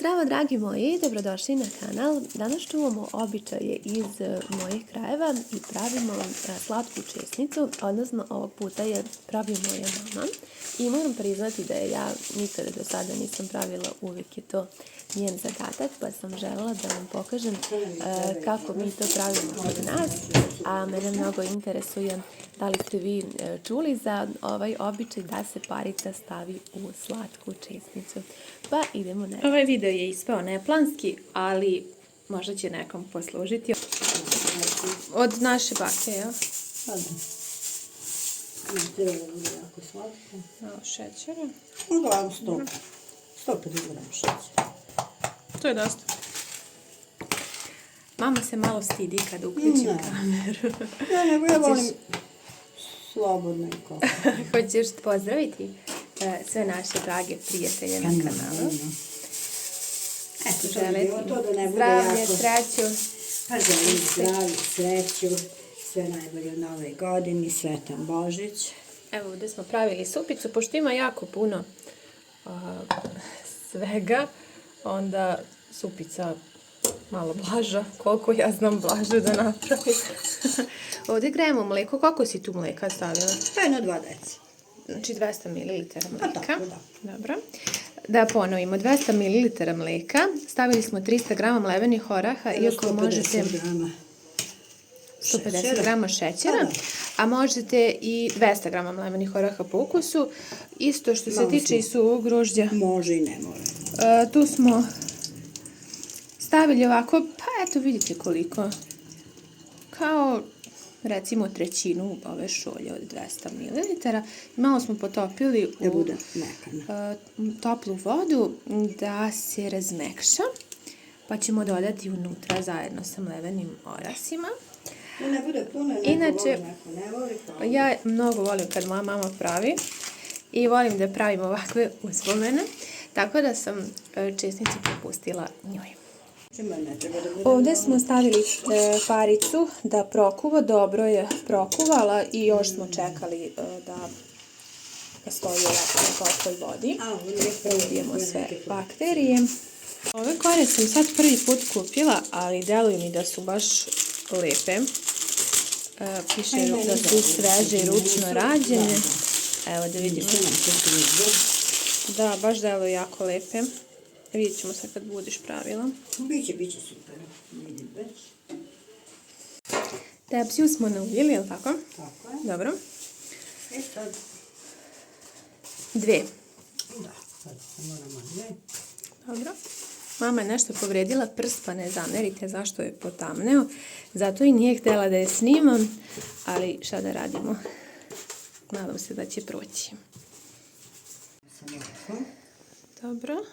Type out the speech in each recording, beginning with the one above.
Zdravo dragi moji, dobrodošli na kanal. Danas čuvamo običaje iz mojih krajeva i pravimo slatku česnicu, odnosno ovog puta je pravi moja mama. I moram priznati da ja nikada do sada nisam pravila, uvijek je to njen zadatak, pa sam želela da vam pokažem kako mi to pravimo kod nas. A mene mnogo interesuje da li ste vi čuli za ovaj običaj da se parica stavi u slatku česnicu. Pa idemo na... Ovaj video je ispao neplanski, ali možda će nekom poslužiti. Od naše bake, jel? Pa da. Ne treba da bude jako slatko. Malo šećera. Uglavnom 150 grama šećera. To je dosta. Mama se malo stidi kad uključim kameru. Ja nego ja volim slobodno i kako. Hoćeš pozdraviti sve naše drage prijatelje na kanalu. Eto, to Želeti bi bilo to da ne bude zdravlje, jako... sreću. Pa želim zdravlje, sreću, sve najbolje u Novoj godini, Sretan Božić. Evo, ovdje smo pravili supicu, pošto ima jako puno svega, onda supica malo blaža, koliko ja znam blažu da napravim. Ovdje grejemo mlijeko, koliko si tu mlijeka stavila? Pa jedno 2 deci. Znači 200 ml mlijeka. Pa tako, da. Dobro. Da ponovimo, 200 ml mlijeka, stavili smo 300 g mlevenih oraha, iako možete 150 g šećera, a možete i 200 g mlevenih oraha po ukusu. Isto što se tiče i suvog grožđa. Može i ne mora. Tu smo stavili ovako, pa eto vidite koliko, kao recimo trećinu ove šolje od 200 ml. Malo smo potopili u toplu vodu da se razmekša, pa ćemo dodati unutra zajedno sa mlevenim orasima. Ne bude puno, Inače, neko ne voli. ja mnogo volim kad moja mama pravi i volim da pravim ovakve uspomene, tako da sam česnicu prepustila njoj. Ovdje smo stavili paricu da prokuva, dobro je prokuvala i još smo čekali da stoji ovako na toploj vodi. Da ubijemo sve bakterije. Ove kore sam sad prvi put kupila, ali deluju mi da su baš lepe. Piše da su sveže i ručno rađene. Evo da vidimo. Da, baš deluju jako lepe. Vidjet ćemo sad kad budeš pravila. Biće super. Vidim već. Tepsiju smo nauvili, je li tako? Tako je. Dobro. Sad. 2. Da, sad moramo 2. Dobro. Mama je nešto povredila prst, pa ne zamerite zašto je potamneo. Zato i nije htjela da je snimam, ali šta da radimo? Nadam se da će proći. Dobro.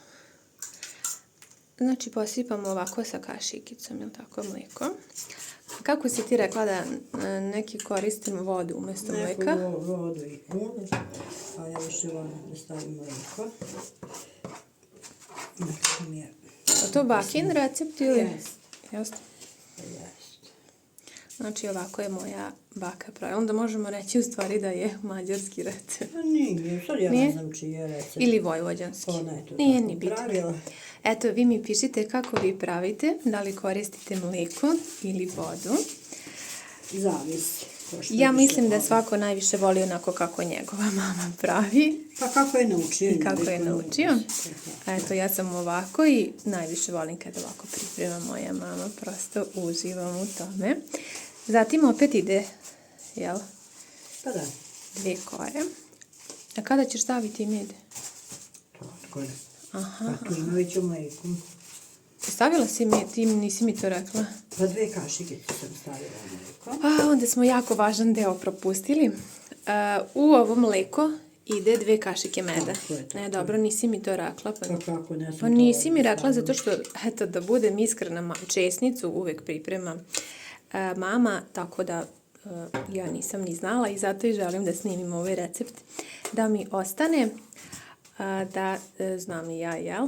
Znači posipamo ovako sa kašikicom, je li tako, mlijeko. Kako si ti rekla da neki koristim vodu umjesto mlijeka? Neku vodu i ulje, a ja više volim da stavim mlijeko. A to bakin recept ili? Jeste. Znači ovako je moja baka pravila. Onda možemo reći u stvari da je mađarski recept. Nije, sad ja ne znam čiji je recept. Ili vojvođanski. Nije ni bitno. Eto, vi mi pišite kako vi pravite, da li koristite mlijeko ili vodu. Zavisi. Ja mislim da svako najviše voli onako kako njegova mama pravi. Pa kako je naučio. I kako je naučio. Eto, ja sam ovako i najviše volim kada ovako priprema moja mama. Prosto uživam u tome. Zatim opet ide, jel? Pa da. 2 kore. A kada ćeš staviti med? Tako je. Aha. Pa tu ima već u mlijeku. Stavila si med, ti nisi mi to rekla. Pa 2 kašike sam stavila u mlijeko. A, onda smo jako važan deo propustili. U ovo mlijeko ide 2 kašike meda. Ne, dobro, nisi mi to rekla. Pa kako ne sam pa nisi mi rekla zato što, eto, da budem iskrena, česnicu uvek priprema mama, tako da ja nisam ni znala i zato i želim da snimim ovaj recept. Da mi ostane, da znam i ja, jel?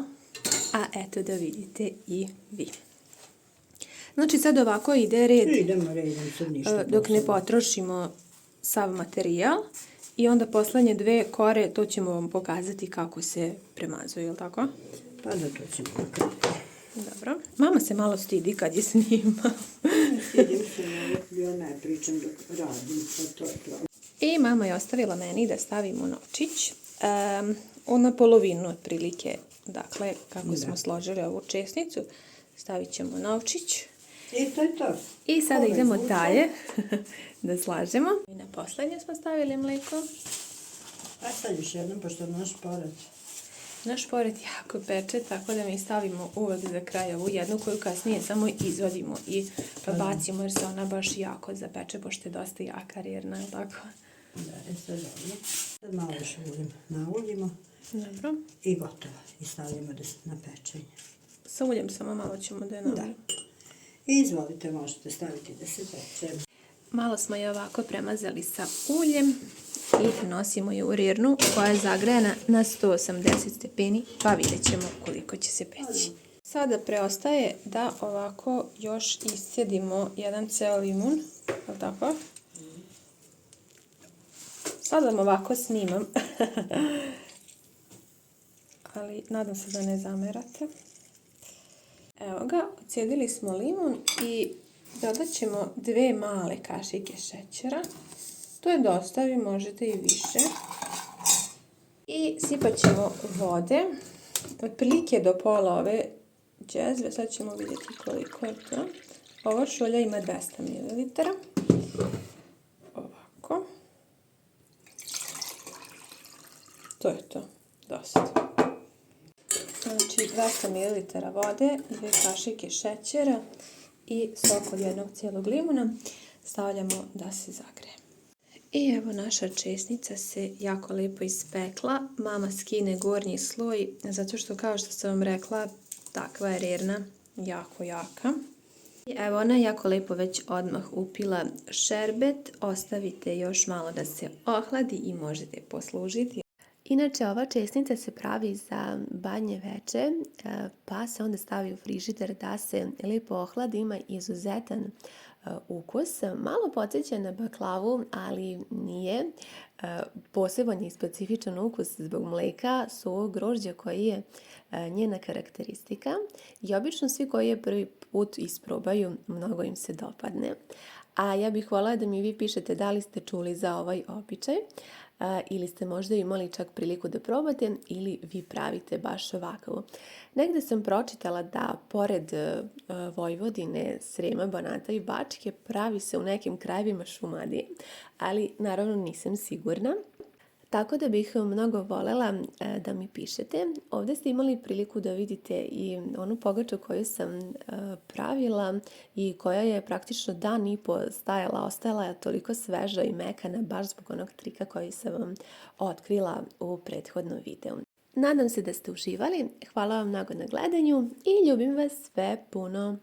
A eto da vidite i vi. Znači sad ovako ide red. Idemo redom, sad ništa. Dok ne potrošimo sav materijal. I onda poslednje 2 kore, to ćemo vam pokazati kako se premazuju, je li tako? Pa da to ćemo nakrati. Dobro. Mama se malo stidi kad je snima. Stidim se, ja ne pričam dok radim, pa to je pravo. I mama je ostavila meni da stavimo novčić. Na polovinu otprilike, dakle, kako smo složili ovu česnicu, stavit ćemo novčić. I to je to. I sada idemo dalje da slažemo. I na poslednje smo stavili mlijeko. A sad još jednom, pošto naš pored. Naš pored jako peče, tako da mi stavimo uvek za kraj ovu jednu koju kasnije samo izvadimo i bacimo jer se ona baš jako zapeče, pošto je dosta jaka rerna, je li tako? Da, sad dobro. Sad malo još uljem nauljimo. Dobro. I gotovo. I stavljamo na pečenje. Sa uljem samo malo ćemo da je navuljemo. I izvolite, možete staviti da se peče. Malo smo je ovako premazali sa uljem i nosimo je u rernu koja je zagrejana na 180 stepeni, pa vidjet ćemo koliko će se peći. Sada preostaje da ovako još iscedimo jedan ceo limun, je li tako? Sad vam ovako snimam, ali nadam se da ne zamerate. Evo ga, odcedili smo limun i dodat ćemo 2 male kašike šećera. To je dosta, vi možete i više. I sipat ćemo vode, otprilike do pola ove džezve, sad ćemo vidjeti koliko je to. Ova šolja ima 200 ml. Ovako. To je to, dosta. Znači 200 ml vode, 2 kašike šećera i sok od jednog cijelog limuna stavljamo da se zagreje. I evo naša česnica se jako lijepo ispekla. Mama skine gornji sloj zato što kao što sam vam rekla takva je rerna jako jaka. I evo ona je jako lijepo već odmah upila šerbet. Ostavite još malo da se ohladi i možete poslužiti. Inače, ova česnica se pravi za badnje veče, pa se onda stavi u frižider da se lijepo ohladi, ima izuzetan ukus. Malo podsjeća na baklavu, ali nije. Poseban je specifičan ukus zbog mlijeka, suvog grožđa koji je njena karakteristika. I obično svi koji je prvi put isprobaju, mnogo im se dopadne. A ja bih voljela da mi vi pišete da li ste čuli za ovaj običaj ili ste možda imali čak priliku da probate ili vi pravite baš ovako. Negde sam pročitala da pored Vojvodine, Srema, Banata i Bačke pravi se u nekim krajevima Šumadije, ali naravno nisam sigurna. Tako da bih mnogo voljela da mi pišete. Ovdje ste imali priliku da vidite i onu pogaču koju sam pravila i koja je praktično dan i po stajala, ostala je toliko sveža i mekana baš zbog onog trika koji sam vam otkrila u prethodnom videu. Nadam se da ste uživali, hvala vam mnogo na gledanju i ljubim vas sve puno.